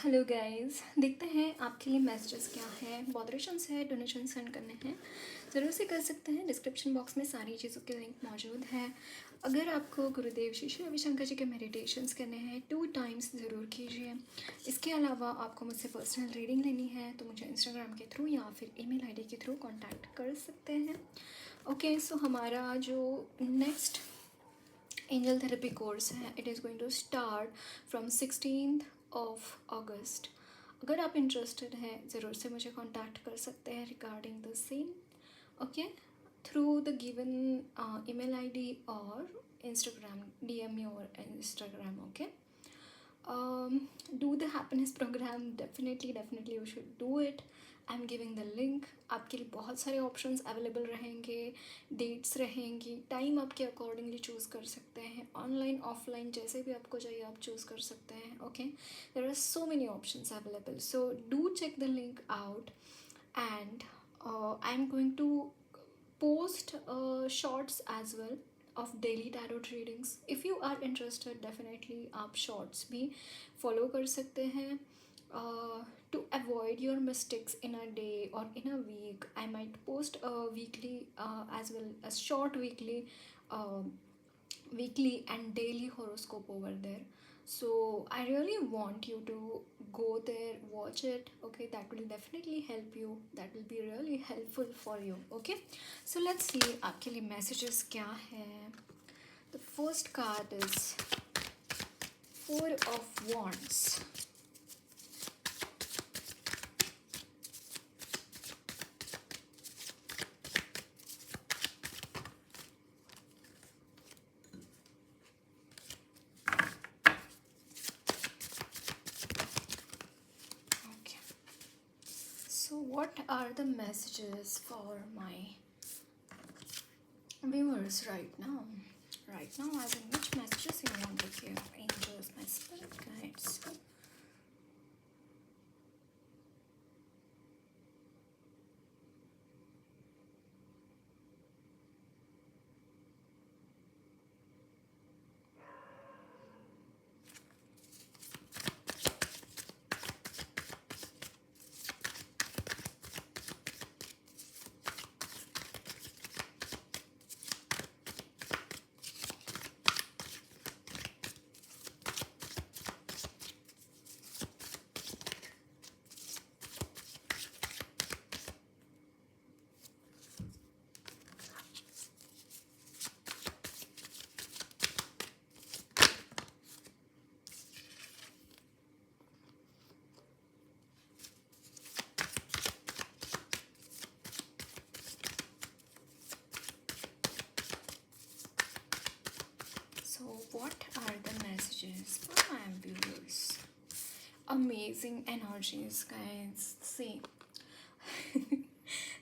Hello guys, देखते हैं आपके लिए मैसेजेस क्या है, मॉडरेशंस है, डोनेशन सेंड करने हैं, ज़रूर से कर सकते हैं। डिस्क्रिप्शन बॉक्स में सारी चीज़ों के लिंक मौजूद है। अगर आपको गुरुदेव श्री श्री रविशंकर जी के मेडिटेशंस करने हैं 2 टाइम्स ज़रूर कीजिए। इसके अलावा आपको मुझसे पर्सनल रीडिंग लेनी है तो मुझे इंस्टाग्राम के थ्रू या फिर ईमेल आईडी के थ्रू कॉन्टैक्ट कर सकते हैं। ओके, सो हमारा जो नेक्स्ट एंजल थेरेपी कोर्स है it is going to start from 16th of August. अगर आप इंटरेस्टेड हैं ज़रूर से मुझे कांटेक्ट कर सकते हैं regarding the same. Okay, through the given email ID और इंस्टाग्राम डीएम मी और Instagram. Okay, do the happiness program, definitely you should do it. I'm giving the link. आपके लिए बहुत सारे ऑप्शंस अवेलेबल रहेंगे, डेट्स रहेंगी, टाइम आपके accordingly choose कर सकते हैं, ऑनलाइन ऑफलाइन जैसे भी आपको चाहिए आप चूज़ कर सकते हैं। Okay, there are so many options available, so do check the link out and I'm going to post shorts as well of daily tarot readings. if you are interested definitely आप shorts भी follow कर सकते हैं। To avoid your mistakes in a day or in a week, I might post a weekly as well as short uh, weekly and daily horoscope over there. So I really want you to go there, watch it. Okay, that will definitely help you, that will be really helpful for you. Okay, so let's see आपके लिए messages क्या है। The first card is 4 of Wands. Okay, so what are the messages for my viewers right now? As in which messages you want to give, angels, my spirit guides? So what are the messages for my viewers? Amazing energies, guys. See,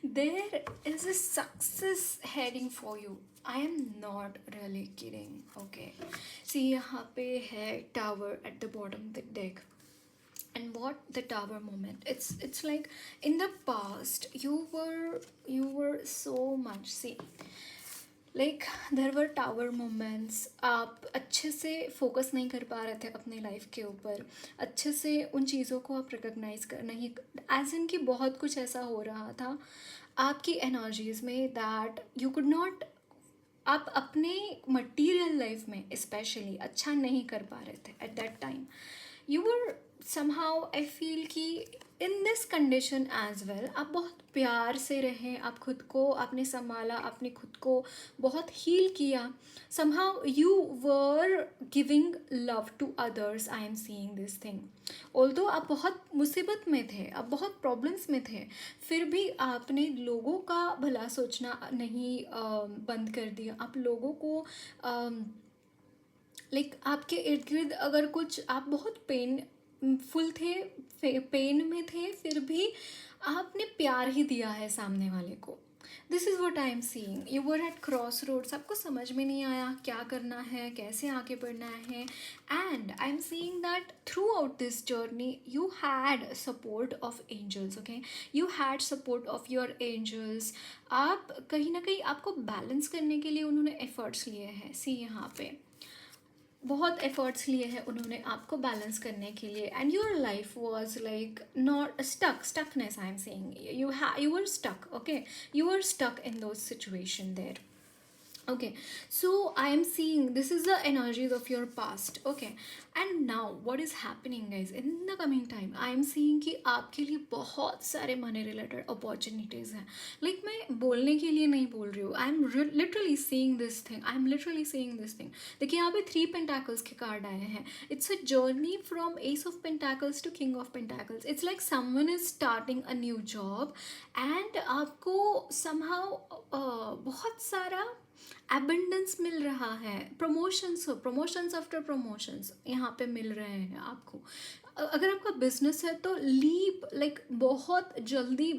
there is a success heading for you. I am not really kidding. Okay, see यहाँ पे है tower at the bottom of the deck. And what the tower moment, it's like in the past you were so much, see, like there were tower moments, आप अच्छे से focus नहीं कर पा रहे थे अपने लाइफ के ऊपर, अच्छे से उन चीज़ों को आप रिकॉग्नाइज कर नहीं, एज इन कि बहुत कुछ ऐसा हो रहा था आपकी एनर्जीज में दैट यू कुड नॉट, आप अपने मटीरियल लाइफ में स्पेशली अच्छा नहीं कर पा रहे थे at that time. You were somehow, I feel कि in this condition as well आप बहुत प्यार से रहें, आप खुद को आपने संभाला, आपने खुद को बहुत हील किया। Somehow you were giving love to others, I am seeing this thing. Although आप बहुत मुसीबत में थे, आप बहुत प्रॉब्लम्स में थे, फिर भी आपने लोगों का भला सोचना नहीं बंद कर दिया। आप लोगों को लाइक आपके इर्द गिर्द अगर कुछ, आप बहुत फुल थे, पेन में थे, फिर भी आपने प्यार ही दिया है सामने वाले को। This is what I am seeing. You were at crossroads, आपको समझ में नहीं आया क्या करना है, कैसे आगे बढ़ना है, and I am seeing that throughout this journey you had support of angels. Okay, you had support of your angels. आप कहीं ना कहीं आपको बैलेंस करने के लिए उन्होंने एफर्ट्स लिए हैं। सी यहाँ पे बहुत एफर्ट्स लिए हैं उन्होंने आपको बैलेंस करने के लिए, and your life was like not stuckness, I am saying you were stuck, okay, you were stuck in those situation there. Okay, so I am seeing this is the energies of your past. Okay, and now what is happening guys in the coming time, I am seeing कि आपके लिए बहुत सारे money related opportunities हैं. Like मैं बोलने के लिए नहीं बोल रही हूँ, I am literally seeing this thing, I am literally seeing this thing. देखिए यहाँ पे 3 पेंटाकल्स के कार्ड आए हैं. It's a journey from ace of pentacles to king of pentacles. It's like someone is starting a new job, and आपको somehow बहुत सारा abundance मिल रहा है. प्रमोशंस आफ्टर प्रमोशंस यहाँ पे मिल रहे हैं आपको. अगर आपका बिजनेस है तो लीप लाइक बहुत जल्दी,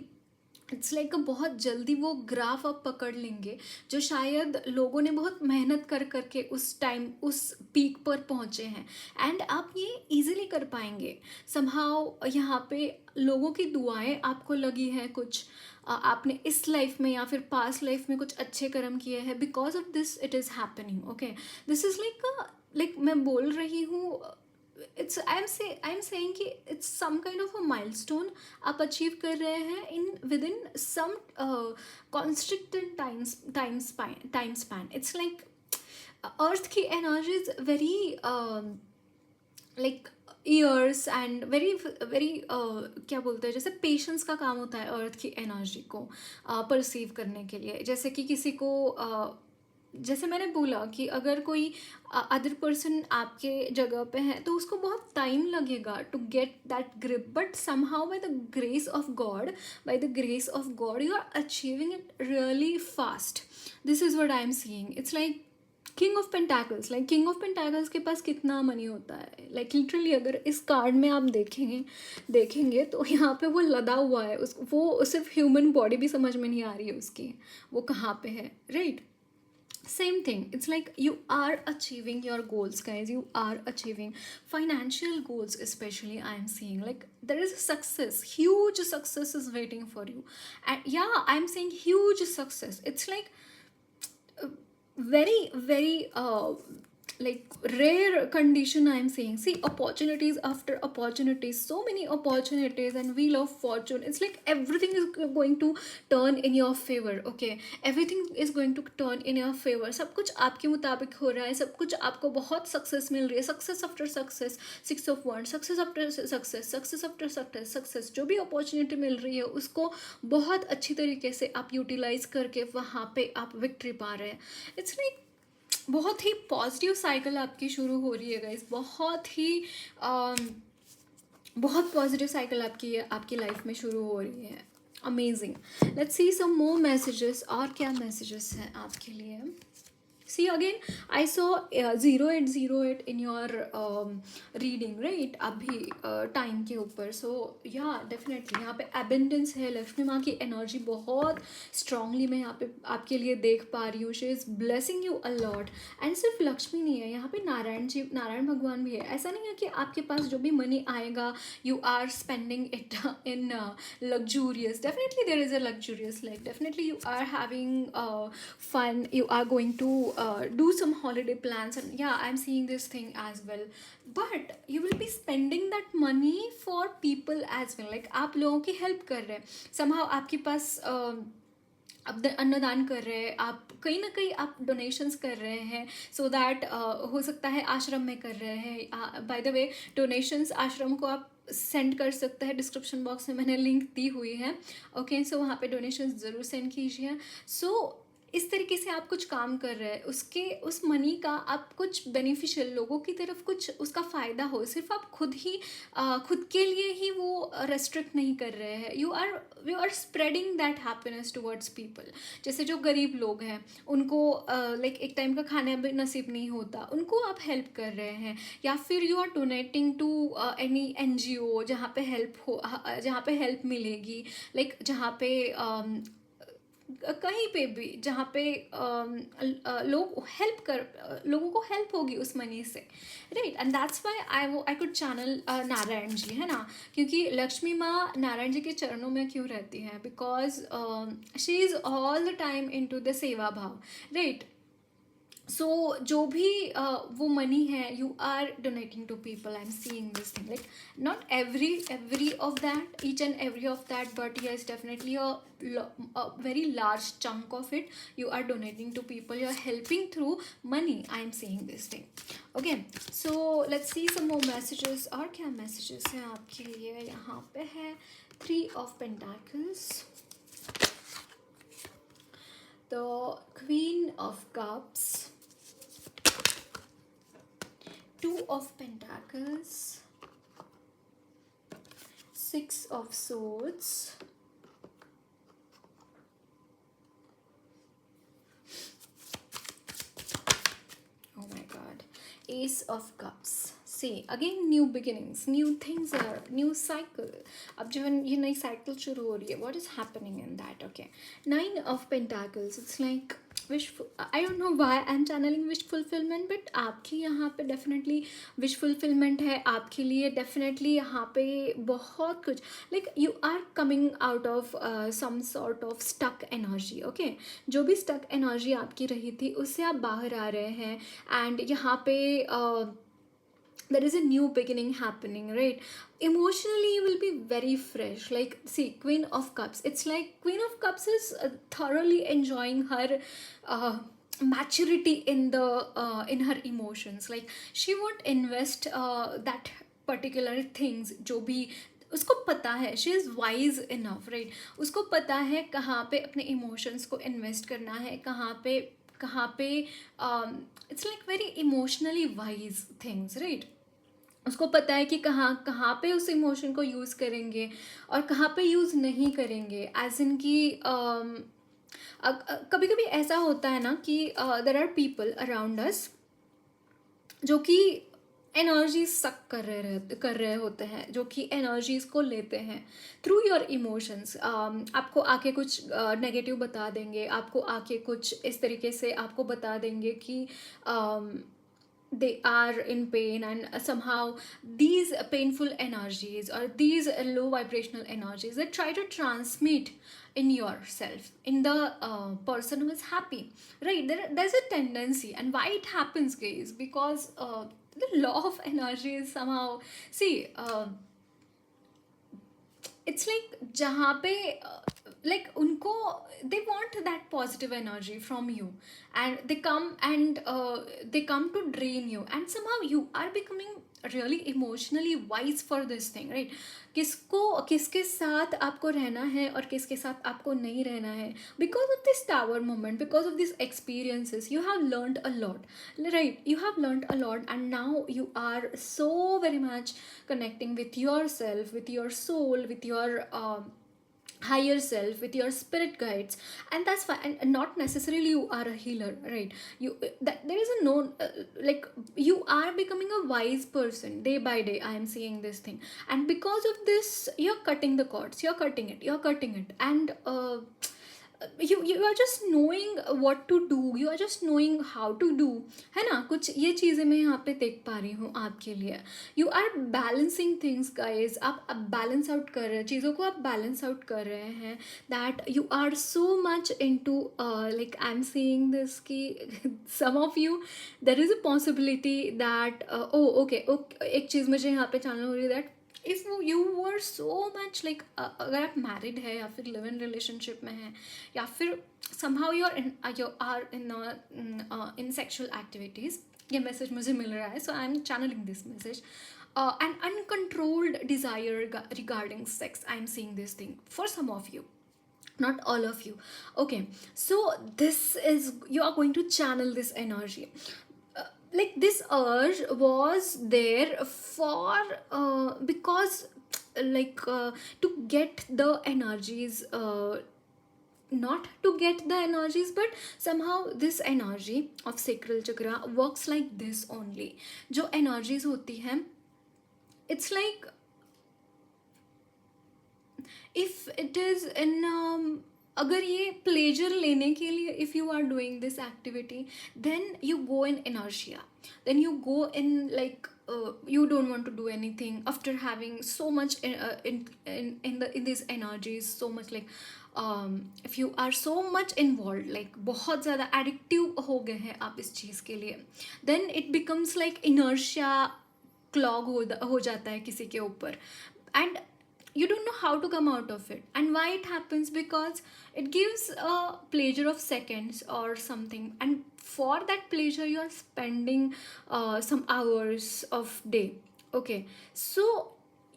इट्स लाइक बहुत जल्दी वो ग्राफ आप पकड़ लेंगे जो शायद लोगों ने बहुत मेहनत कर करके उस टाइम उस पीक पर पहुँचे हैं, एंड आप ये इजीली कर पाएंगे. समहाउ यहाँ पे लोगों की दुआएं आपको लगी हैं कुछ, आपने इस लाइफ में या फिर पास्ट लाइफ में कुछ अच्छे कर्म किए हैं. Because of this it is happening. Okay, this is like मैं बोल रही हूँ, इट्स आई एम सेइंग कि it's some kind of a milestone आप अचीव कर रहे हैं in within some constricted time span. It's like earth की energy is very like years and very very क्या बोलते हैं, जैसे पेशेंस का काम होता है अर्थ की एनर्जी को परसीव करने के लिए. जैसे कि किसी को जैसे मैंने बोला कि अगर कोई अदर पर्सन आपके जगह पे है तो उसको बहुत टाइम लगेगा to get that grip, but somehow by the grace of God you are achieving it really fast. This is what I am seeing. It's like king of pentacles, like king of pentacles के पास कितना money होता है. Like literally अगर इस card में आप देखेंगे तो यहाँ पे वो लदा हुआ है. वो सिर्फ ह्यूमन बॉडी भी समझ में नहीं आ रही है उसकी, वो कहाँ पे है, right. Same thing, it's like you are achieving your goals guys, you are achieving financial goals especially. I am seeing like there is a success, huge success is waiting for you. And yeah, I'm saying huge success. It's like very very like rare condition I am saying. See, opportunities after opportunities, so many opportunities, and wheel of fortune. It's like everything is going to turn in your favor. Okay, everything is going to turn in your favor. सब कुछ आपके मुताबिक हो रहा है, सब कुछ आपको बहुत सक्सेस मिल रही है. Success after success, 6 of one, success after success, success after success. जो भी अपॉर्चुनिटी मिल रही है उसको बहुत अच्छी तरीके से आप यूटिलाइज करके वहाँ पे आप विक्ट्री पा रहे हैं. इट्स लाइक बहुत ही पॉजिटिव साइकिल आपकी शुरू हो रही है गाइस. बहुत पॉजिटिव साइकिल आपकी लाइफ में शुरू हो रही है. Amazing. Let's see some more messages. और क्या मैसेजेस हैं आपके लिए. See again, I saw 0808 in your reading, right? अभी टाइम के ऊपर. सो या डेफिनेटली यहाँ पे abundance है. लक्ष्मी माँ की एनर्जी बहुत स्ट्रांगली मैं यहाँ पे आपके लिए देख पा रही हूँ. She is blessing you a lot. And सिर्फ लक्ष्मी नहीं है यहाँ पे, नारायण भगवान भी है. ऐसा नहीं है कि आपके पास जो भी मनी आएगा you are spending it in luxurious. Definitely there is a luxurious life. Definitely you are having fun. You are going to do some holiday plans, and yeah, I'm seeing this thing as well. But you will be spending that money for people as well. Like आप लोगों की help कर रहे हैं somehow. आपके पास आप अन्नदान कर रहे हैं, आप कहीं ना कहीं आप डोनेशंस कर रहे हैं, सो दैट हो सकता है आश्रम में कर रहे हैं. बाय द वे डोनेशंस आश्रम को आप सेंड कर सकते हैं. डिस्क्रिप्शन बॉक्स में मैंने लिंक दी हुई है. ओके, सो वहाँ पे डोनेशंस ज़रूर सेंड कीजिए. सो इस तरीके से आप कुछ काम कर रहे हैं, उस मनी का आप कुछ बेनिफिशियल लोगों की तरफ कुछ उसका फ़ायदा हो. सिर्फ आप खुद के लिए ही वो रेस्ट्रिक्ट नहीं कर रहे हैं. You are spreading that happiness towards people. जैसे जो गरीब लोग हैं उनको लाइक एक टाइम का खाना भी नसीब नहीं होता, उनको आप हेल्प कर रहे हैं. या फिर you are donating to any NGO जहाँ पे हेल्प मिलेगी. लाइक जहाँ पे कहीं पे भी जहाँ पे लोगों को हेल्प होगी उस मनी से, right. And that's why I could channel Narayan ji, है ना. क्योंकि लक्ष्मी माँ नारायण जी के चरणों में क्यों रहती हैं, because she is all the time into the seva bhav, right. So जो भी वो मनी है you are donating to people. I am seeing this thing like not every of that, each and every of that, but yes, definitely a very large chunk of it you are donating to people, you are helping through money. I am saying this thing. Okay, so let's see some more messages. और क्या messages हैं आपके लिए? यहाँ पे है 3 of Pentacles, the Queen of Cups, 2 of Pentacles, 6 of Swords, oh my god, Ace of Cups. See again, new beginnings, new things, are new cycle. अब जो ये नई cycle शुरू हो रही है, what is happening in that? Okay, 9 of Pentacles. It's like wish, I don't know why I'm channeling wish fulfillment, but आपके यहाँ पे definitely wish fulfillment है. आपके लिए definitely यहाँ पे बहुत कुछ, like you are coming out of some sort of stuck energy. Okay, जो भी stuck energy आपकी रही थी उससे आप बाहर आ रहे हैं, and यहाँ पे there is a new beginning happening, right? Emotionally you will be very fresh. Like see, Queen of Cups, it's like Queen of Cups is thoroughly enjoying her maturity in the in her emotions. Like she won't invest that particular things जो भी उसको पता है. She is wise enough, right? उसको पता है कहाँ पे अपने इमोशंस को इन्वेस्ट करना है, कहाँ पे it's like very emotionally wise things, right? उसको पता है कि कहाँ कहाँ पे उस इमोशन को यूज़ करेंगे और कहाँ पे यूज़ नहीं करेंगे. एज इन कि कभी कभी ऐसा होता है ना कि there are people around us जो कि एनर्जी सक कर रहे होते हैं, जो कि एनर्जीज को लेते हैं थ्रू योर इमोशंस. आपको आके कुछ नेगेटिव बता देंगे, आपको आके कुछ इस तरीके से आपको बता देंगे कि they are in pain, and somehow these painful energies or these low vibrational energies, they try to transmit in yourself, in the person who is happy, right? There's a tendency, and why it happens, guys, because the law of energy is somehow, see, it's like जहाँ पे like उनको they want that positive energy from you, and they come to drain you, and somehow you are becoming really emotionally wise for this thing, right? किसके साथ आपको रहना है और किसके साथ आपको नहीं रहना है. Because of this tower moment, because of these experiences, you have learned a lot, right? You have learned a lot, and now you are so very much connecting with yourself, with your soul, with your higher self, with your spirit guides, and that's fine. And not necessarily you are a healer, right? You that there is a known like you are becoming a wise person day by day. I am seeing this thing, and because of this you're cutting the cords, you're cutting it, and you are just knowing what to do, you are just knowing how to do, है ना? कुछ ये चीज़ें मैं यहाँ पे देख पा रही हूँ आपके लिए. You are balancing things guys. आप बैलेंस आउट कर रहे हैं चीज़ों को, आप बैलेंस आउट कर रहे हैं. That you are so much into like I am seeing this कि some of you there is a possibility that okay एक चीज़ मुझे यहाँ पे जानना हो रही है that if you were so much like अगर आप मैरिड है या फिर लिव इन रिलेशनशिप में है या फिर somehow you are in sexual activities, ये मैसेज मुझे मिल रहा है, so I am channelling this message. An uncontrolled desire regarding sex, I am seeing this thing for some of you, not all of you. Okay, so this is, you are going to channel this energy. Like this urge was there for because like to get the energies, not to get the energies, but somehow this energy of sacral chakra works like this only. जो energies होती हैं, it's like if it is in अगर ये pleasure लेने के लिए if you are doing this activity, then you go in inertia, then you go in like you don't want to do anything after having so much in these energies, so much like if you are so much involved, like बहुत ज़्यादा addictive हो गए हैं आप इस चीज़ के लिए, then it becomes like inertia clog हो जाता है किसी के ऊपर, and you don't know how to come out of it. And why it happens? Because it gives a pleasure of seconds or something, and for that pleasure you are spending some hours of day. Okay, so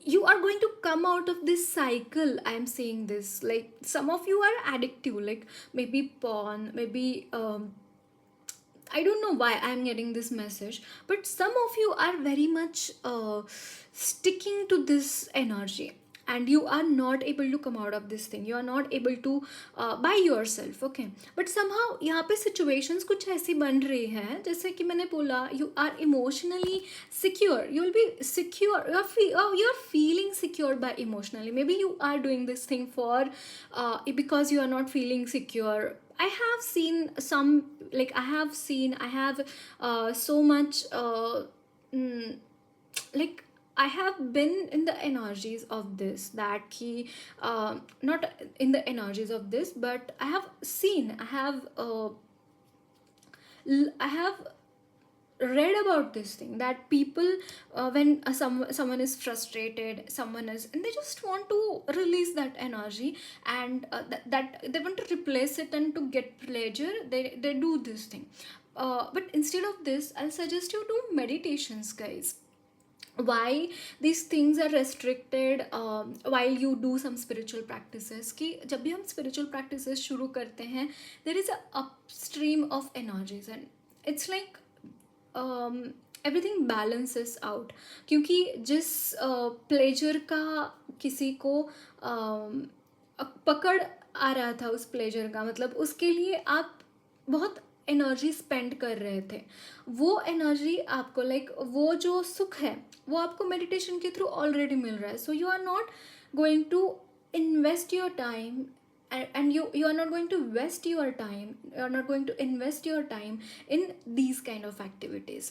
you are going to come out of this cycle. I am saying this, like some of you are addictive, like maybe porn, maybe I don't know why I'm getting this message, but some of you are very much sticking to this energy, and you are not able to come out of this thing. You are not able to by yourself, okay? But somehow यहाँ पे situations कुछ ऐसी बन रही हैं, जैसे कि मैंने बोला, you are emotionally secure. You will be secure. You are feeling secure by emotionally. Maybe you are doing this thing for because you are not feeling secure. I have seen some, like I have so much like I have been in the energies of this, that key not in the energies of this, but I have seen, I have read about this thing, that people when someone is frustrated, someone is, and they just want to release that energy, and that they want to replace it, and to get pleasure they do this thing. But instead of this, I'll suggest you do meditations, guys. Why these things are restricted while you do some spiritual practices, कि जब भी हम spiritual practices शुरू करते हैं, there is a upstream of energies, and it's like everything balances out. क्योंकि जिस pleasure का किसी को पकड़ आ रहा था, उस pleasure का मतलब उसके लिए आप बहुत एनर्जी स्पेंड कर रहे थे, वो एनर्जी आपको लाइक वो जो सुख है वो आपको मेडिटेशन के थ्रू ऑलरेडी मिल रहा है. So you are not going to invest your time, and you are not going to waste your time, you are not going to invest your time in these kind of activities.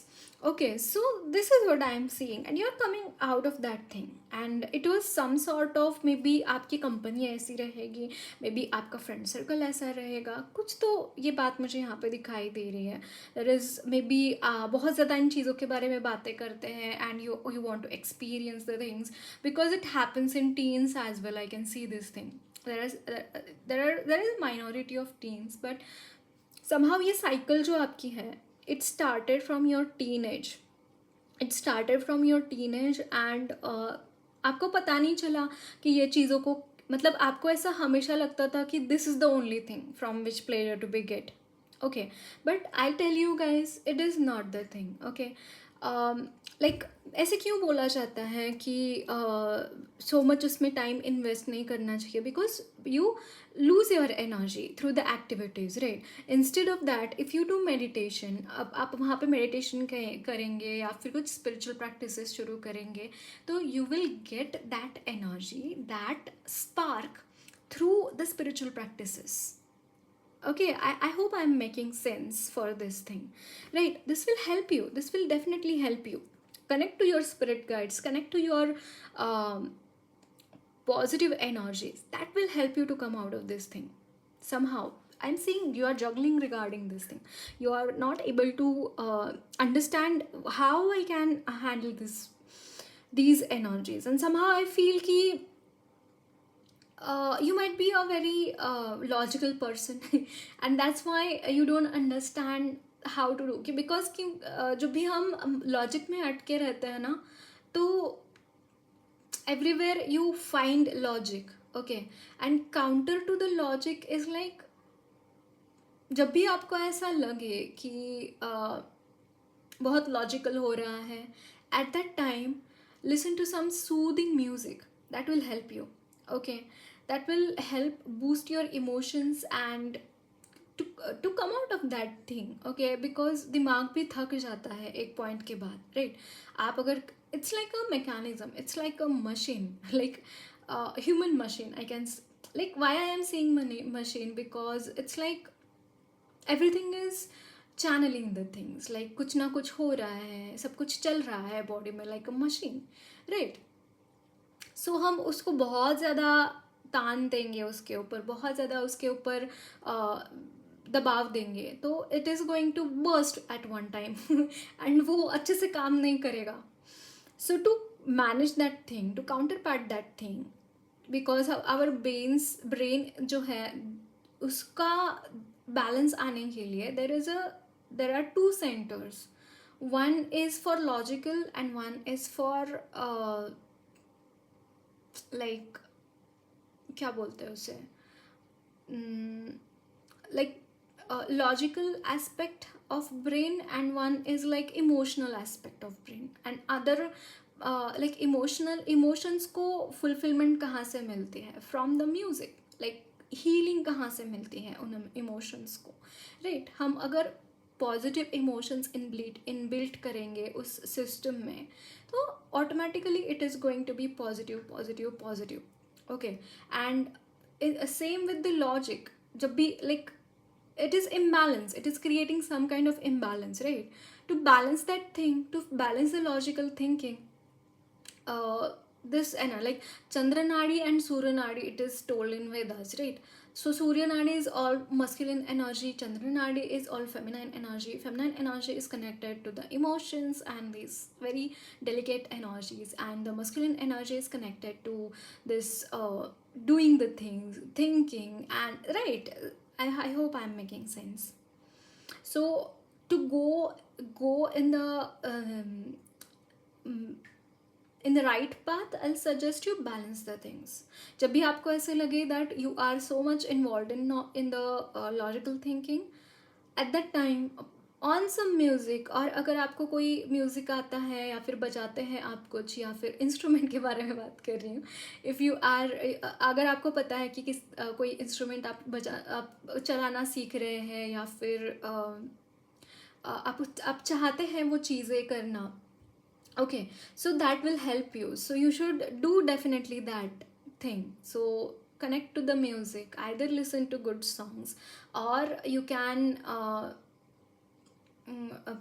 Okay, so this is what I am seeing, and you are coming out of that thing, and it was some sort of maybe आपकी company ऐसी रहेगी, maybe आपका friend circle ऐसा रहेगा, कुछ तो ये बात मुझे यहाँ पे दिखाई दे रही है. there is maybe बहुत ज़्यादा इन चीज़ों के बारे में बातें करते हैं, and you want to experience the things, because it happens in teens as well. I can see this thing. there is minority of teens, but somehow ये cycle जो आपकी है, it started from your teenage. And आपको पता नहीं चला कि ये चीज़ों को, मतलब आपको ऐसा हमेशा लगता था कि this is the only thing from which pleasure to be get. Okay, but I'll tell you guys, it is not the thing. Okay, like ऐसे क्यों बोला जाता है कि सो मच उसमें टाइम इन्वेस्ट नहीं करना चाहिए, because you lose your energy through the activities, right? Instead of that, if you do meditation, अब आप वहाँ पे मेडिटेशन करेंगे या फिर कुछ स्पिरिचुअल प्रैक्टिसेस शुरू करेंगे, तो you will get that energy, that spark through the spiritual practices. Okay, I hope I'm making sense for this thing, right? This will help you, this will definitely help you connect to your spirit guides, connect to your positive energies. That will help you to come out of this thing. Somehow I'm seeing you are juggling regarding this thing, you are not able to understand how I can handle these energies, and somehow I feel ki you might be a very logical person and that's why you don't understand how to do, because जब भी हम logic में अटके रहते हैं ना, तो everywhere you find logic. Okay, and counter to the logic is like, जब भी आपको ऐसा लगे कि बहुत लॉजिकल हो रहा है, at that time listen to some soothing music. That will help you. Okay, that will help boost your emotions and to come out of that thing. Okay, because दिमाग भी थक जाता है एक पॉइंट के बाद, राइट? आप अगर, it's like a mechanism, it's like a machine, like human machine. I can, like, why I am saying machine, because it's like everything is channelling the things, like कुछ ना कुछ हो रहा है, सब कुछ चल रहा है बॉडी में लाइक अ मशीन, राइट। सो हम उसको बहुत ज़्यादा तान देंगे, उसके ऊपर बहुत ज़्यादा उसके ऊपर दबाव देंगे, तो it is going to burst at one time and वो अच्छे से काम नहीं करेगा. So to manage that thing, to counterpart that thing, because our brain जो है उसका balance आने के लिए there are two centers. One is for logical and one is for like क्या बोलते हैं उसे, like logical aspect of brain, and one is like emotional aspect of brain, and other like emotions को fulfillment कहाँ से मिलती है, from the music, like healing कहाँ से मिलती है उन emotions को, right. हम अगर पॉजिटिव इमोशंस इनबिल्ट करेंगे उस सिस्टम में, तो automatically it is going to be positive positive positive. Okay, and same with the logic. जब भी like it is imbalance, it is creating some kind of imbalance, right. To balance that thing, to balance the logical thinking, this and like Chandra Nadi and Surya Nadi, it is told in Vedas, right. So Surya Nadi is all masculine energy, Chandra Nadi is all feminine energy. Feminine energy is connected to the emotions and these very delicate energies, and the masculine energy is connected to this doing the things, thinking, and right. I hope I'm making sense. So to go in the in the right path, I'll suggest you balance the things. जब भी आपको ऐसे लगे that you are so much involved in the logical thinking, at that time on some music, और अगर आपको कोई music आता है या फिर बजाते हैं आप कुछ, या फिर इंस्ट्रूमेंट के बारे में बात कर रही हूँ, इफ़ यू आर, अगर आपको पता है कि कोई इंस्ट्रूमेंट आप चलाना सीख रहे हैं, या फिर आप चाहते हैं वो चीज़ें करना, okay, so that will help you. So you should do definitely that thing. So connect to the music, either listen to good songs, or you can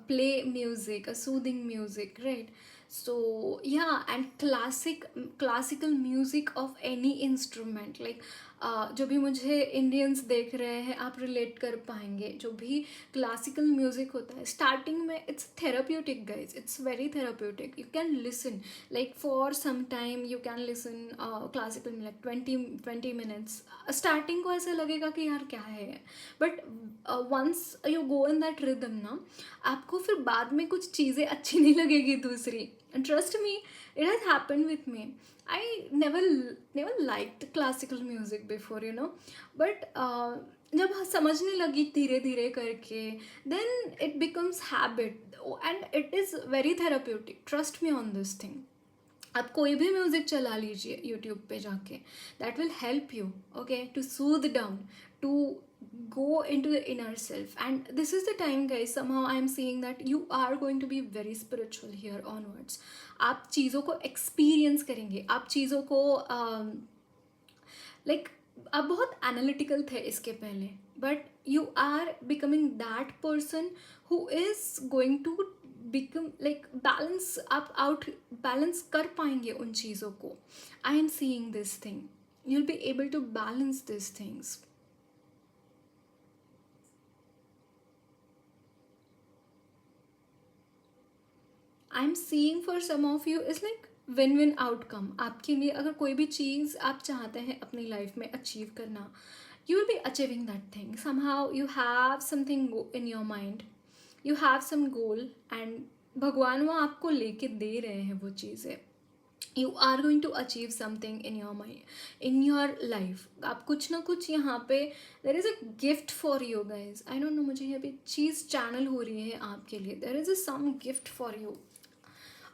play music, a soothing music, right. So yeah, and classical music of any instrument, like जो भी मुझे Indians देख रहे हैं आप relate कर पाएंगे, जो भी क्लासिकल म्यूजिक होता है स्टार्टिंग में, it's therapeutic guys, it's very therapeutic. You can listen like for some time, you can listen classical में लाइक 20 मिनट्स. स्टार्टिंग को ऐसा लगेगा कि यार क्या है, but once you go in that rhythm ना, आपको फिर बाद में कुछ चीज़ें अच्छी नहीं लगेगी दूसरी. Trust me, it has happened with me. I never liked classical music before, you know, but जब समझने लगी धीरे धीरे करके, then it becomes habit, and it is very therapeutic. Trust me on this thing. आप कोई भी म्यूज़िक चला लीजिए यूट्यूब पे जाके, that will help you, okay, to soothe down, to go into the inner self. And this is the time guys, somehow I am seeing that you are going to be very spiritual here onwards. आप चीज़ों को experience करेंगे, आप चीज़ों को like आप बहुत analytical थे इसके पहले, but you are becoming that person who is going to become like balance, आप आउट बैलेंस कर पाएंगे उन चीज़ों को. I am seeing this thing, you will be able to balance this things. I am seeing for some of you is like win win outcome. आपके लिए अगर कोई भी चीज़ आप चाहते हैं अपनी लाइफ में अचीव करना, you will be achieving that thing. Somehow you have something in your mind, you have some goal, and भगवान वो आपको लेके दे रहे हैं वो चीज़ें. You are going to achieve something in your mind, in your life. आप कुछ ना कुछ यहाँ पे there is a gift for you guys. I don't know, मुझे यहाँ पे चीज़ चैनल हो रही है आपके लिए. There is a some gift for you.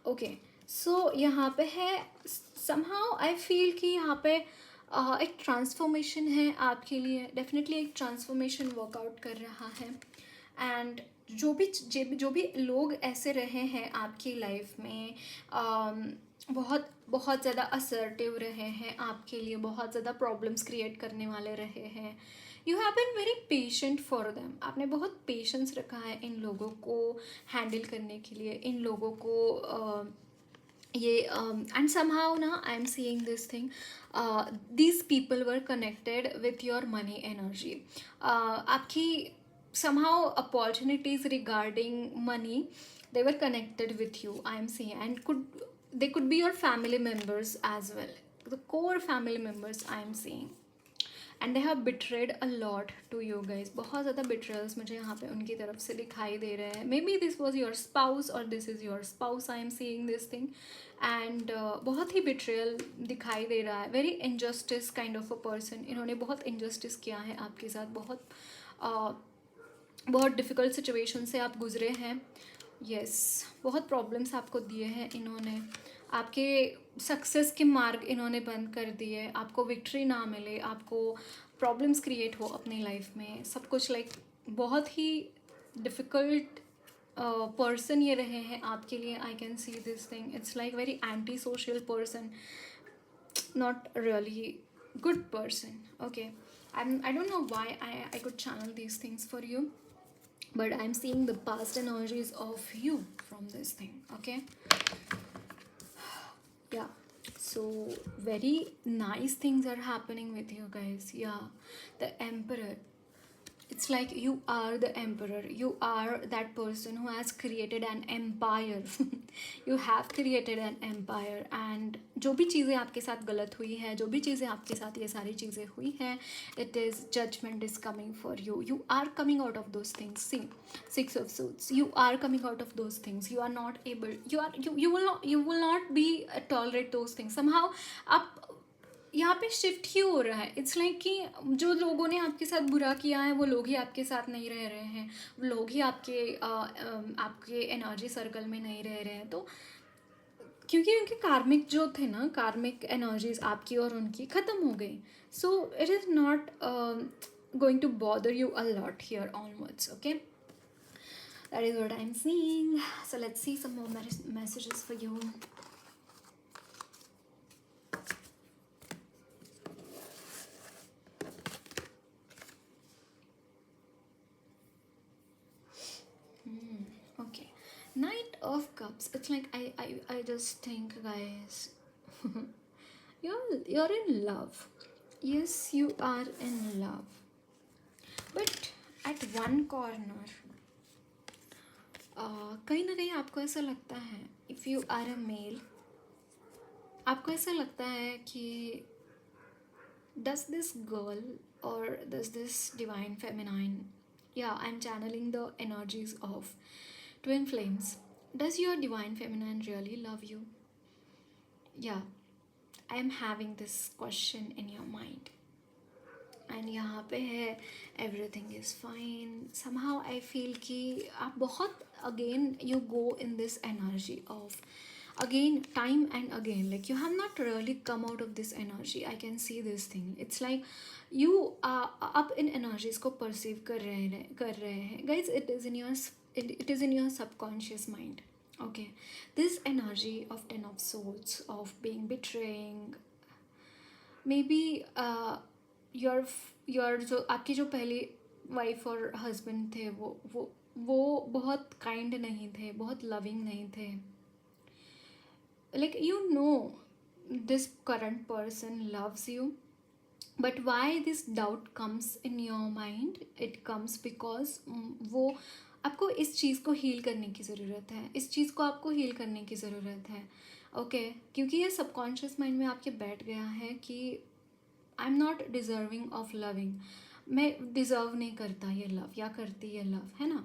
Okay, so यहाँ पे है somehow I feel कि यहाँ पे एक ट्रांसफॉर्मेशन है आपके लिए. डेफिनेटली एक ट्रांसफॉर्मेशन वर्कआउट कर रहा है. एंड जो भी लोग ऐसे रहे हैं आपकी लाइफ में, बहुत बहुत ज़्यादा असर्टिव रहे हैं आपके लिए, बहुत ज़्यादा प्रॉब्लम्स क्रिएट करने वाले रहे हैं, you have been very patient for them. आपने बहुत पेशेंस रखा है इन लोगों को हैंडल करने के लिए, इन लोगों को ये एंड समहाउ ना आई am seeing this thing, these people were connected with your money energy. आपकी somehow opportunities regarding money, they were connected with you, I am seeing, and they could be your family members as well, the core family members I am seeing. And they have betrayed a lot to you guys. बहुत ज़्यादा बिट्रेयल्स मुझे यहाँ पे उनकी तरफ से दिखाई दे रहे हैं. Maybe this was your spouse और this is your spouse, I am seeing this thing. And बहुत ही बिट्रेयल दिखाई दे रहा है. Very injustice kind of a person. इन्होंने बहुत इनजस्टिस किया है आपके साथ. बहुत डिफ़िकल्ट सिचुएशन से आप गुजरे हैं. यस, बहुत प्रॉब्लम्स आपको दिए हैं इन्होंने. आपके सक्सेस के मार्ग इन्होंने बंद कर दिए. आपको विक्ट्री ना मिले, आपको प्रॉब्लम्स क्रिएट हो अपनी लाइफ में, सब कुछ लाइक बहुत ही डिफ़िकल्ट पर्सन ये रहे हैं आपके लिए. आई can see this thing. It's like very anti social person, not really good person. Okay, I don't know why I could channel these things for you, but I'm seeing the past energies of you from this thing. Okay, yeah, so very nice things are happening with you guys. Yeah, the Emperor, it's like you are the emperor. You are that person who has created an empire. You have created an empire. And जो भी चीज़ें आपके साथ गलत हुई है, जो भी चीज़ें आपके साथ ये सारी चीज़ें हुई हैं, it is judgment is coming for you. You are coming out of those things. See, Six of Swords. You are coming out of those things. You are not able. You will not be tolerate those things. Somehow आप यहाँ पे shift ही हो रहा है. It's like कि जो लोगों ने आपके साथ बुरा किया है वो लोग ही आपके साथ नहीं रह रहे हैं, वो लोग ही आपके एनर्जी सर्कल में नहीं रह रहे हैं. तो क्योंकि उनके कार्मिक जो थे ना, कार्मिक एनर्जीज आपकी और उनकी ख़त्म हो गई. So it is not going to bother you a lot here onwards. Okay, that is what I am seeing. So let's see some more messages for you. Okay, Knight of Cups. It's like I just think, guys, you're in love. Yes, you are in love, but at one corner, कहीं ना कहीं आपको ऐसा लगता है, if you are a male, आपको ऐसा लगता है कि does this girl or does this divine feminine, yeah, I'm channeling the energies of twin flames. Does your divine feminine really love you? Yeah, I am having this question in your mind. And यहाँ पे है everything is fine. Somehow I feel कि आप बहुत again you go in this energy of again time and again, like you have not really come out of this energy. I can see this thing. It's like you आप इन energies को perceive कर रहे हैं guys. It is in your subconscious mind. Okay, this energy of Ten of Swords, of being betraying, maybe your जो आपकी जो पहली wife और हस्बैंड थे वो बहुत काइंड नहीं थे, बहुत लविंग नहीं थे. Like, you know, this current person loves you, but why this doubt comes in your mind? It comes because वो आपको इस चीज़ को हील करने की ज़रूरत है. इस चीज़ को आपको हील करने की ज़रूरत है. ओके, क्योंकि ये सबकॉन्शियस माइंड में आपके बैठ गया है कि I am not deserving of loving. मैं डिज़र्व नहीं करता ये लव, या करती ये लव, है ना.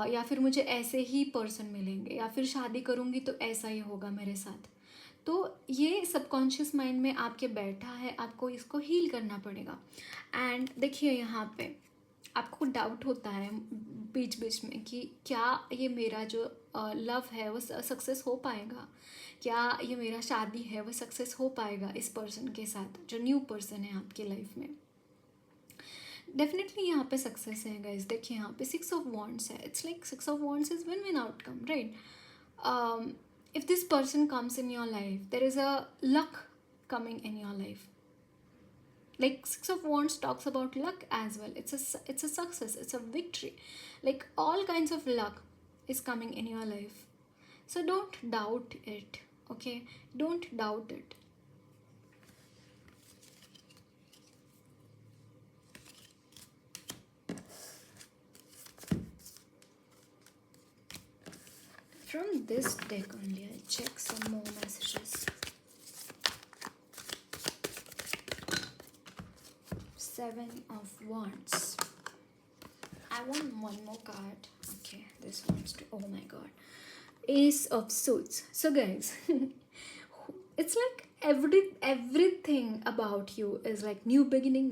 या फिर मुझे ऐसे ही पर्सन मिलेंगे, या फिर शादी करूँगी तो ऐसा ही होगा मेरे साथ. तो ये सबकॉन्शियस माइंड में आपके बैठा है, आपको इसको हील करना पड़ेगा. एंड देखिए यहाँ पे आपको डाउट होता है बीच बीच में कि क्या ये मेरा जो लव है वो सक्सेस हो पाएगा, क्या ये मेरा शादी है वो सक्सेस हो पाएगा इस पर्सन के साथ, जो न्यू पर्सन है आपकी लाइफ में. डेफिनेटली यहाँ पे सक्सेस है गाइज. देखिए यहाँ पे 6 ऑफ वॉन्ड्स है. It's like 6 of wands is win win outcome, right. If this person comes in your life, there is a luck coming in your life. Like Six of Wands talks about luck as well. It's a success, it's a victory. Like all kinds of luck is coming in your life. So don't doubt it, okay? Don't doubt it. From this deck only, I'll check some more messages. Seven of Wands. I want one more card. Okay, this one's too. Oh my god. Ace of Swords. So guys, it's like everything about you is like new beginning,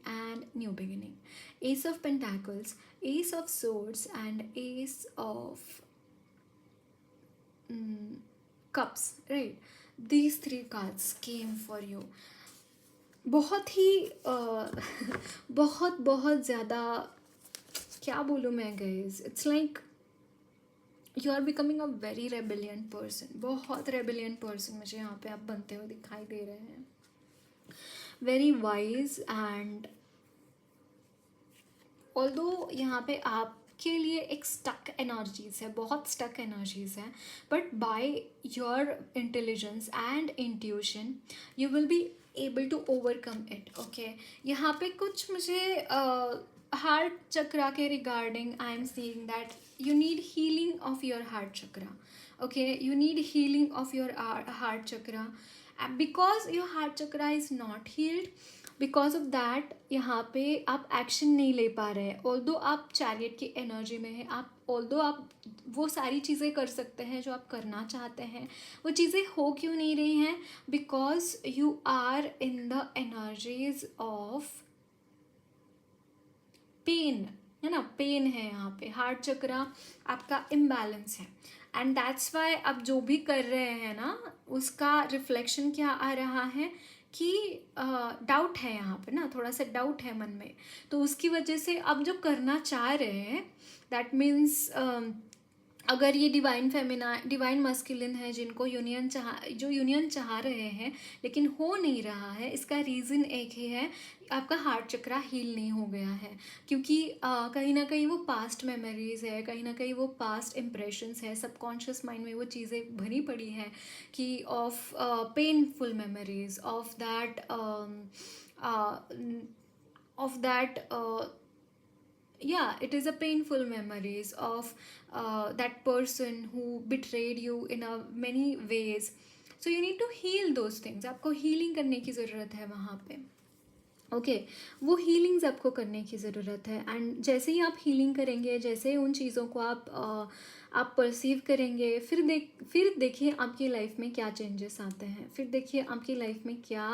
and new beginning. Ace of Pentacles, Ace of Swords, and Ace of Cups, right? These three cards came for you. बहुत ही बहुत बहुत ज़्यादा, क्या बोलूँ मैं guys, it's like you are becoming a very rebellious person. बहुत rebellious person मुझे यहाँ पे आप बनते हुए दिखाई दे रहे हैं. Very wise. एंड ऑल्दो यहाँ पे आपके लिए एक स्टक एनर्जीज है, बहुत स्टक एनर्जीज है, but by your intelligence and intuition you will be able to overcome it. Okay, यहाँ पे कुछ मुझे हार्ट चक्रा के regarding I am seeing that you need healing of your heart chakra. Okay, you need healing of your heart chakra. Because your heart chakra is not healed, because of that यहाँ पे आप action नहीं ले पा रहे हैं. Although आप chariot की एनर्जी में है, आप ऑल्दो आप वो सारी चीज़ें कर सकते हैं जो आप करना चाहते हैं, वो चीज़ें हो क्यों नहीं रही हैं? Because you are in the energies of pain, है ना? पेन है यहाँ पे. हार्ट चक्रा आपका इम्बैलेंस है, एंड दैट्स वाई आप जो भी कर रहे हैं ना, उसका रिफ्लेक्शन क्या आ रहा है कि डाउट है यहाँ पे ना, थोड़ा सा डाउट है मन में. तो उसकी वजह से आप जो करना चाह रहे हैं, दैट मीन्स अगर ये डिवाइन फेमिना डिवाइन मस्कुलिन है, जिनको यूनियन चाह रहे हैं लेकिन हो नहीं रहा है, इसका रीज़न एक ही है, आपका हार्ट चक्रा हील नहीं हो गया है. क्योंकि कहीं ना कहीं वो पास्ट मेमोरीज है, कहीं ना कहीं वो पास्ट इम्प्रेशंस है, सबकॉन्शियस माइंड में वो चीज़ें भरी पड़ी हैं कि of painful memories of that yeah, it is a painful memories of that person who betrayed you in a many ways. So you need to heal those things. आपको healing करने की ज़रूरत है वहाँ पे. ओके, वो हीलिंग्स आपको करने की ज़रूरत है. एंड जैसे ही आप हीलिंग करेंगे, जैसे ही उन चीज़ों को आप परसीव करेंगे, फिर देखिए आपकी लाइफ में क्या चेंजेस आते हैं. फिर देखिए आपकी लाइफ में क्या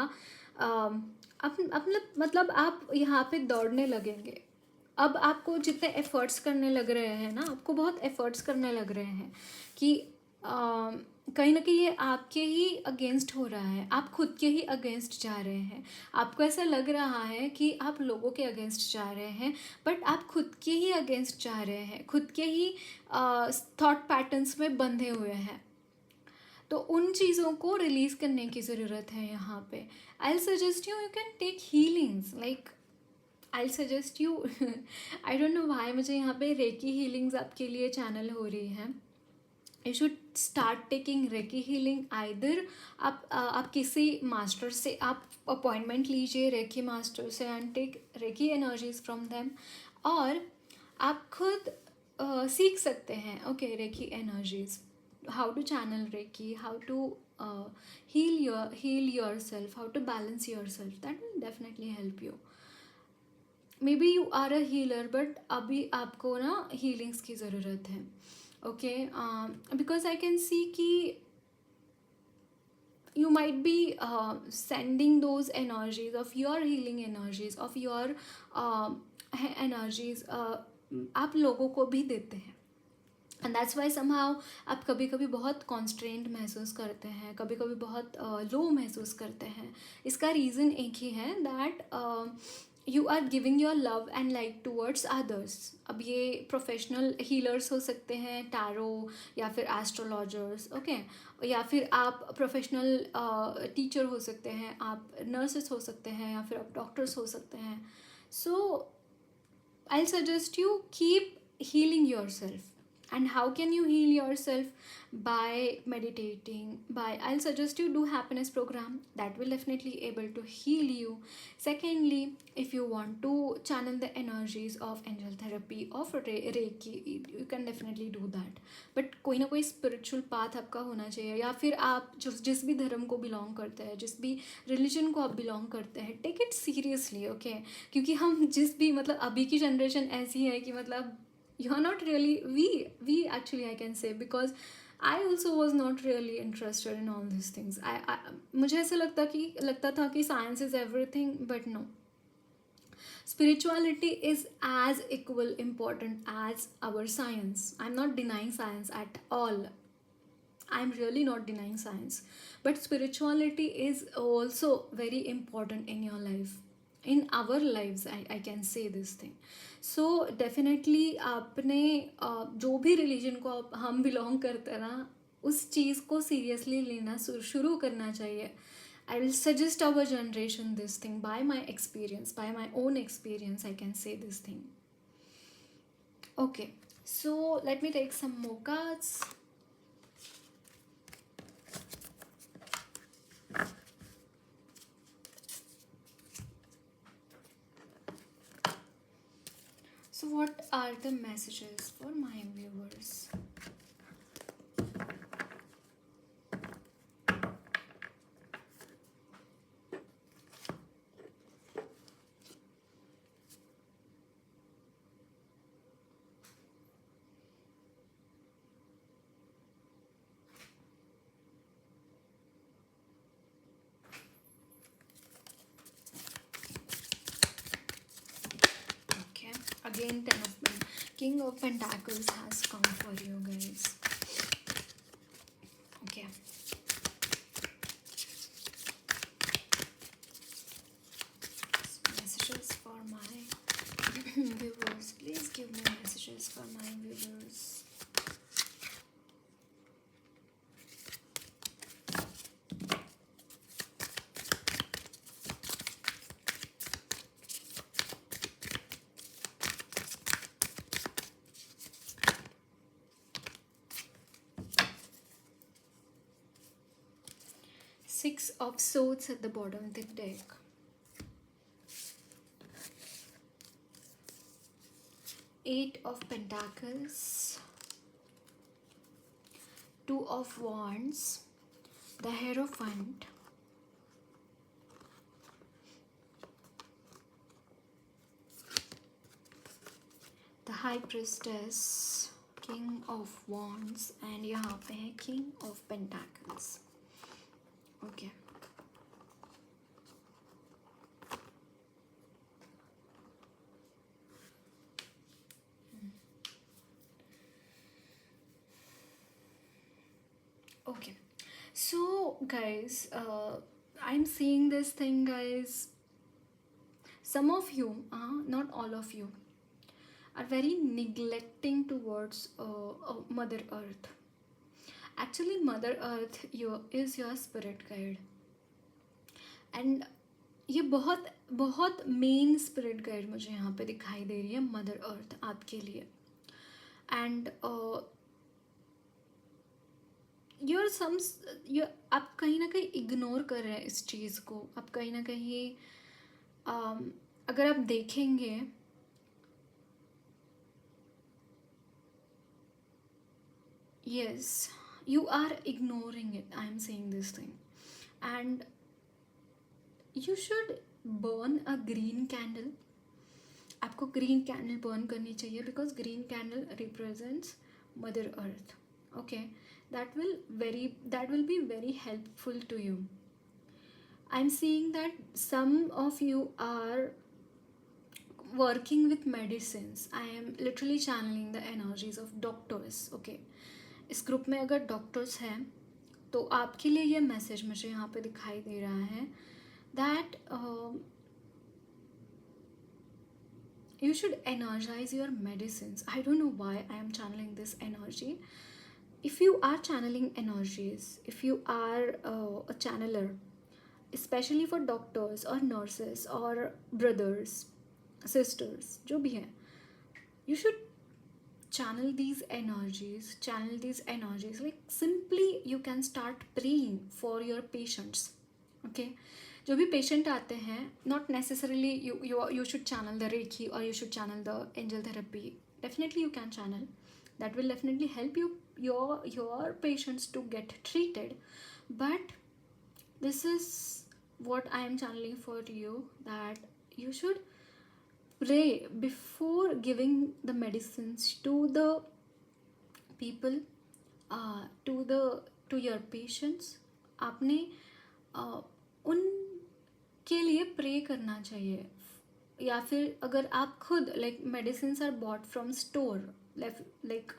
मतलब आप यहाँ पे दौड़ने लगेंगे. अब आपको जितने एफ़र्ट्स करने लग रहे हैं ना, आपको बहुत एफ़र्ट्स करने लग रहे हैं कि कहीं ना कहीं ये आपके ही अगेंस्ट हो रहा है, आप खुद के ही अगेंस्ट जा रहे हैं. आपको ऐसा लग रहा है कि आप लोगों के अगेंस्ट जा रहे हैं, बट आप खुद के ही अगेंस्ट जा रहे हैं, खुद के ही थॉट पैटर्न्स में बंधे हुए हैं. तो उन चीज़ों को रिलीज़ करने की ज़रूरत है यहाँ पे. I suggest you can take healings. Like I suggest you I don't know why मुझे यहाँ पे रेकी हीलिंग्स आपके लिए चैनल हो रही हैं. You should start taking reiki healing. Either आप किसी मास्टर से आप अपॉइंटमेंट लीजिए, रेकी मास्टर से, and take reiki energies from them, और आप खुद सीख सकते हैं. Okay, reiki energies, how to channel reiki, how to heal yourself, how to balance yourself. That will definitely help you. Maybe you are a healer, but अभी आपको ना healings की ज़रूरत है. Okay, because I can see कि you might be sending those energies of your healing energies, of your energies आप लोगों को भी देते हैं. एंड दैट्स वाई समहाउ आप कभी कभी बहुत कॉन्स्ट्रेंट महसूस करते हैं, कभी कभी बहुत लो महसूस करते हैं. इसका रीज़न एक ही है, that you are giving your love and light towards others. अब ये प्रोफेशनल हीलर्स हो सकते हैं, टैरो, या फिर एस्ट्रोलॉजर्स, ओके, या फिर आप प्रोफेशनल टीचर हो सकते हैं, आप नर्सेस हो सकते हैं, या फिर आप डॉक्टर्स हो सकते हैं. सो I'll suggest you keep healing yourself. And how can you heal yourself? By meditating. I'll suggest you do happiness program. That will definitely able to heal you. Secondly, if you want to channel the energies of angel therapy, of reiki, you can definitely do that. But कोई ना कोई spiritual path आपका होना चाहिए, या फिर आप जिस भी धर्म को belong करते हैं, जिस भी religion को आप belong करते हैं, take it seriously, okay? क्योंकि हम जिस भी मतलब अभी की जनरेशन ऐसी है कि मतलब you are not really, we actually, I can say, because I also was not really interested in all these things. I मुझे ऐसा लगता था कि science is everything, but no. Spirituality is as equal important as our science. I'm not denying science at all. I'm really not denying science, but spirituality is also very important in your life, in our lives. I can say this thing. So definitely आपने जो भी religion को हम belong करते हैं ना, उस चीज़ को seriously लेना शुरू करना चाहिए. I will suggest our generation this thing by my experience, by my own experience. I can say this thing. Okay, so let me take some more cards. So what are the messages for my viewers? Okay, again King of Pentacles has come for you guys. Okay. Messages for my viewers. Please give me messages for my viewers. Six of Swords at the bottom of the deck. Eight of Pentacles. Two of Wands. The Hierophant. The High Priestess. King of Wands. And यहाँ पे है King of Pentacles. Okay. Okay. So guys, I'm seeing this thing, guys. Some of you, not all of you, are very neglecting towards Mother Earth. Actually, Mother Earth is your spirit guide. And ये बहुत main spirit guide मुझे यहाँ पे दिखाई दे रही है, mother earth आपके लिए. एंड आप कहीं ना कहीं इग्नोर कर रहे हैं इस चीज़ को. आप कहीं ना कहीं अगर आप देखेंगे, yes, you are ignoring it. I am saying this thing. And you should burn a green candle. आपको green candle burn करनी चाहिए, because green candle represents Mother Earth. Okay, that will be very helpful to you. I'm seeing that some of you are working with medicines. I am literally channeling the energies of doctors. Okay, इस group में अगर doctors हैं तो आपके लिए ये message मुझे यहाँ पे दिखाई दे रहा है, that you should energize your medicines. I don't know why I am channeling this energy. If you are channeling energies, if you are a channeler, especially for doctors or nurses or brothers, sisters, जो भी है, you should channel these energies. Like simply you can start praying for your patients. Okay, जो भी patient आते हैं, not necessarily you should channel the reiki or you should channel the angel therapy. Definitely you can channel, that will definitely help your patients to get treated. But this is what I am channeling for you, that you should pray before giving the medicines to the people, to your patients. आपने उनके लिए pray करना चाहिए. या फिर अगर आप खुद like medicines are bought from store like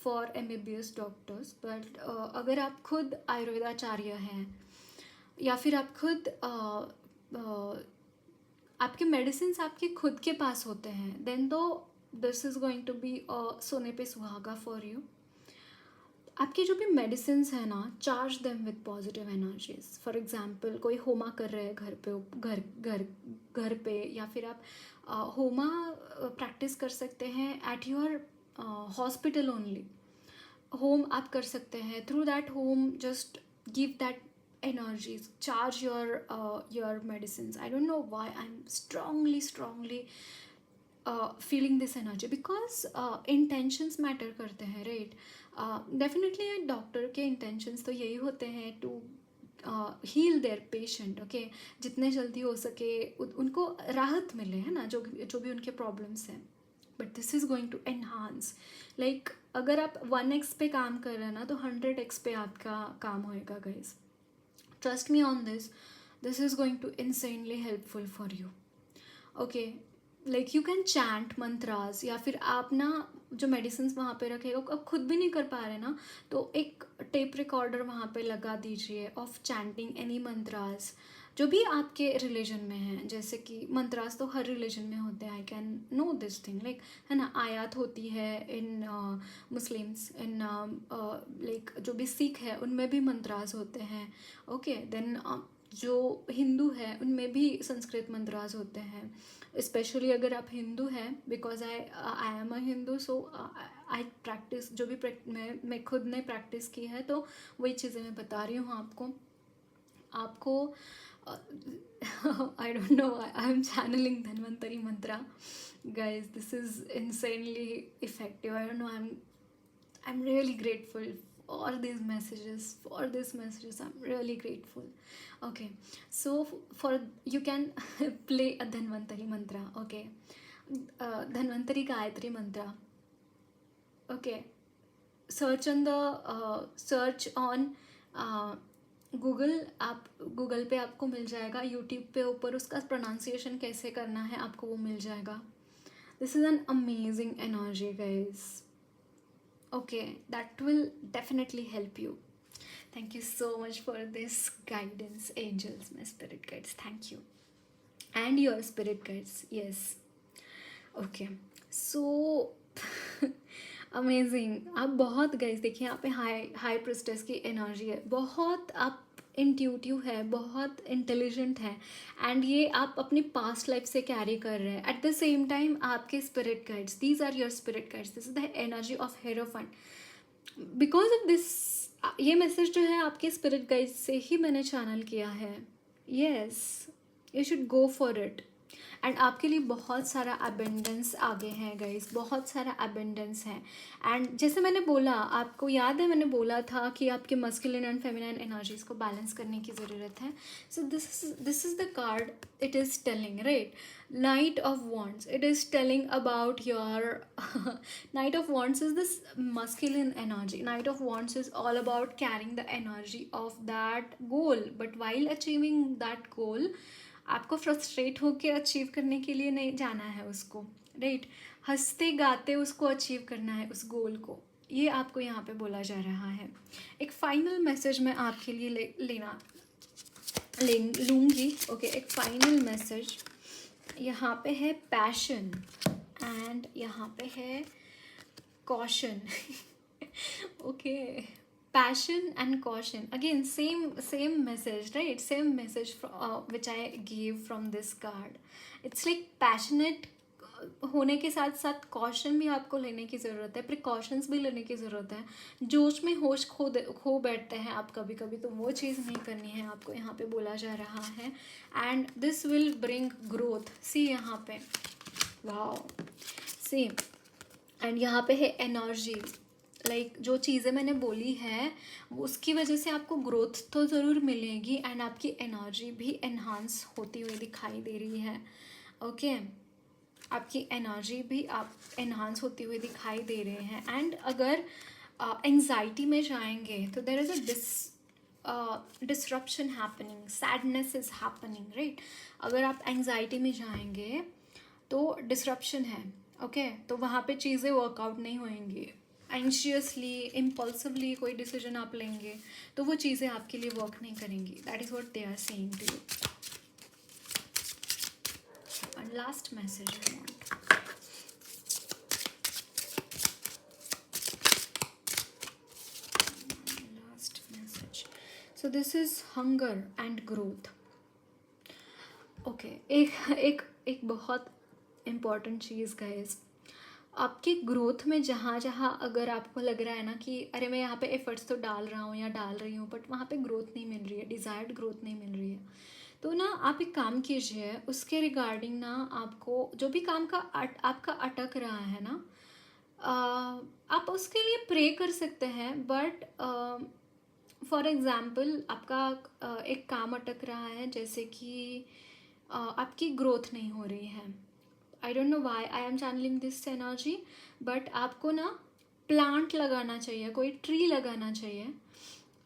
for MBBS doctors, but अगर आप खुद आयुर्वेदाचार्य हैं या फिर आप खुद आपके मेडिसिन्स आपके खुद के पास होते हैं, देन तो this is going to be सोने पे सुहागा फॉर यू. आपकी जो भी मेडिसिन्स है ना, charge them with positive energies. For example कोई होमा कर रहे हैं घर पे, या फिर आप होमा प्रैक्टिस कर सकते हैं at your hospital only. Home आप कर सकते हैं, through that home just give that energies, charge your medicines. I don't know why I'm strongly feeling this energy, because intentions matter करते हैं, right? Definitely डॉक्टर के intentions तो यही होते हैं to heal their patient. Okay, जितने जल्दी हो सके उनको राहत मिले, है ना, जो भी उनके problems हैं. But this is going to enhance, like अगर आप 1x पे काम कर रहे हैं ना, तो 100x पे आपका काम होएगा guys. Trust me on this. This is going to insanely helpful for you. Okay, like you can chant mantras, या फिर आप ना जो मेडिसिन वहाँ पे रखेगा, आप खुद भी नहीं कर पा रहे ना, तो एक टेप रिकॉर्डर वहाँ पे लगा दीजिए ऑफ चैंटिंग एनी मंत्रास जो भी आपके रिलीजन में हैं. जैसे कि मंत्रास तो हर रिलीजन में होते हैं, I can know this thing, like है ना. आयात होती है इन मुस्लिम्स, इन लाइक जो भी सिख है उनमें भी मंत्रास होते हैं. ओके, देन जो हिंदू है उनमें भी संस्कृत मंत्रास होते हैं. स्पेशली अगर आप हिंदू हैं, because I am a Hindu, so I practice, जो भी मैं खुद ने प्रैक्टिस की है, तो वही चीज़ें मैं बता रही हूँ आपको. I don't know why I'm channeling Dhanvantari mantra, guys. This is insanely effective. I don't know. I'm really grateful for these messages. I'm really grateful. Okay, so for you can play a Dhanvantari mantra. Okay, Dhanvantari Gayatri mantra. Okay, search on Google. आप Google पे आपको मिल जाएगा, YouTube पे ऊपर उसका pronunciation कैसे करना है आपको वो मिल जाएगा. This is an amazing energy guys. Okay, that will definitely help you. Thank you so much for this guidance angels, my spirit guides. Thank you and your spirit guides. Yes, okay, so amazing. आप बहुत guys देखिए, यहाँ पे high priestess की energy है, बहुत आप intuitive है, बहुत इंटेलिजेंट है, एंड ये आप अपनी पास्ट लाइफ से कैरी कर रहे हैं. एट द सेम टाइम आपके spirit guides, these are your spirit guides. This is the energy of hierophant. Because of this, ये मैसेज जो है आपके स्पिरिट गाइड्स से ही मैंने चैनल किया है. Yes, you should go for it. And आपके लिए बहुत सारा अबेंडेंस आगे हैं गाइस, बहुत सारा अबेंडेंस है. एंड जैसे मैंने बोला, आपको याद है मैंने बोला था कि आपके मस्कुलिन एंड फेमिनाइन एनर्जीज को बैलेंस करने की ज़रूरत है. So this is the card. It is telling, right, Knight of Wands. It is telling about your Knight of Wands is this masculine energy. Knight of Wands is all about carrying the energy of that goal, but while achieving that goal, आपको frustrate होके achieve करने के लिए नहीं जाना है उसको, right. हंसते गाते उसको अचीव करना है उस गोल को. ये आपको यहाँ पे बोला जा रहा है. एक फाइनल मैसेज मैं आपके लिए लूँगी. ओके, एक फाइनल मैसेज यहाँ पे है पैशन. एंड यहाँ पे है caution. Okay, passion and caution, again same message, right? Same message which I gave from this card. It's like passionate होने के साथ साथ कॉशन भी आपको लेने की ज़रूरत है, प्रिकॉशंस भी लेने की ज़रूरत है. जोश में होश खो बैठते हैं आप कभी कभी, तो वो चीज़ नहीं करनी है आपको, यहाँ पे बोला जा रहा है. And this will bring growth. See यहाँ पे, वाओ, सी. एंड यहाँ पे है एनर्जी. लाइक जो चीज़ें मैंने बोली है उसकी वजह से आपको ग्रोथ तो ज़रूर मिलेगी एंड आपकी एनर्जी भी एनहांस होती हुई दिखाई दे रही है. ओके, आपकी एनर्जी भी आप एनहांस होती हुई दिखाई दे रहे हैं. एंड अगर एंजाइटी में जाएंगे तो there is a disruption happening, sadness is happening, right? अगर आप एंजाइटी में जाएंगे तो डिसरप्शन है. ओके, तो वहाँ पे चीज़ें वर्कआउट नहीं होंगी. एंशियसली, इम्पल्सिवली कोई डिसीजन आप लेंगे तो वो चीज़ें आपके लिए वर्क नहीं करेंगी. That is what they are saying to you. And last message I want. Last message. So this is hunger and growth. Okay, एक बहुत इम्पॉर्टेंट चीज़ गाइस, आपकी ग्रोथ में जहाँ जहाँ अगर आपको लग रहा है ना कि अरे मैं यहाँ पे एफर्ट्स तो डाल रहा हूँ या डाल रही हूँ बट वहाँ पे ग्रोथ नहीं मिल रही है, डिज़ायर्ड ग्रोथ नहीं मिल रही है, तो ना आप एक काम कीजिए उसके रिगार्डिंग ना. आपको जो भी काम का आपका अटक रहा है ना, आप उसके लिए प्रे कर सकते हैं. बट फॉर एग्ज़ाम्पल आपका एक काम अटक रहा है, जैसे कि आपकी ग्रोथ नहीं हो रही है. I don't know why I am channelling this energy, but आपको ना प्लांट लगाना चाहिए, कोई ट्री लगाना चाहिए.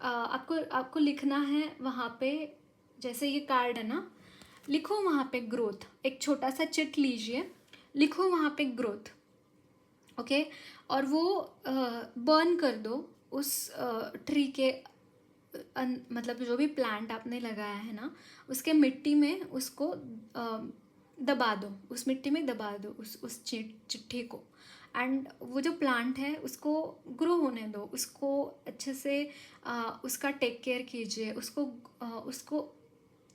आपको लिखना है वहाँ पे, जैसे ये कार्ड है ना, लिखो वहाँ पे ग्रोथ. एक छोटा सा चिट लीजिए, लिखो वहाँ पे ग्रोथ. ओके, और वो बर्न कर दो उस ट्री के मतलब जो भी प्लांट आपने लगाया है ना उसके मिट्टी में उसको दबा दो, उस मिट्टी में दबा दो उस चिट्ठी को. एंड वो जो प्लांट है उसको ग्रो होने दो, उसको अच्छे से उसका टेक केयर कीजिए. उसको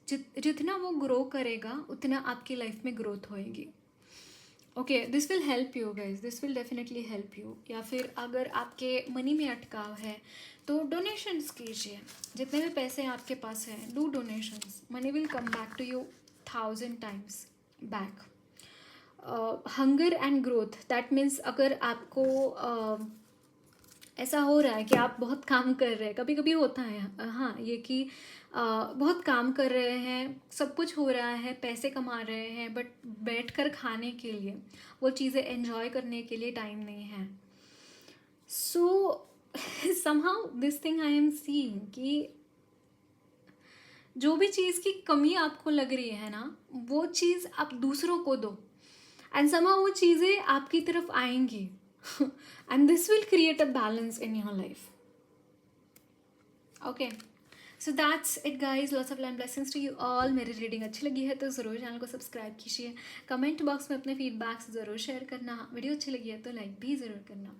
जितना वो ग्रो करेगा उतना आपकी लाइफ में ग्रोथ होएगी. Okay, this will help you guys, this will definitely help you. या फिर अगर आपके मनी में अटकाव है तो डोनेशंस कीजिए. जितने भी पैसे आपके पास हैं, do donations. Money will come back to you 1000 times back. Hunger and growth, that means अगर आपको ऐसा हो रहा है कि आप बहुत काम कर रहे हैं, कभी कभी होता है हाँ ये कि बहुत काम कर रहे हैं, सब कुछ हो रहा है, पैसे कमा रहे हैं, बट बैठकर खाने के लिए, वो चीज़ें एंजॉय करने के लिए टाइम नहीं है. सो somehow this thing I am seeing कि जो भी चीज़ की कमी आपको लग रही है ना वो चीज़ आप दूसरों को दो एंड समहाउ वो चीज़ें आपकी तरफ आएंगी. And this will create a balance in your life. Okay, so that's it guys. Lots of love and blessings to you all. मेरी रीडिंग अच्छी लगी है तो ज़रूर चैनल को सब्सक्राइब कीजिए. कमेंट बॉक्स में अपने फीडबैक्स ज़रूर शेयर करना. वीडियो अच्छी लगी है तो लाइक भी ज़रूर करना.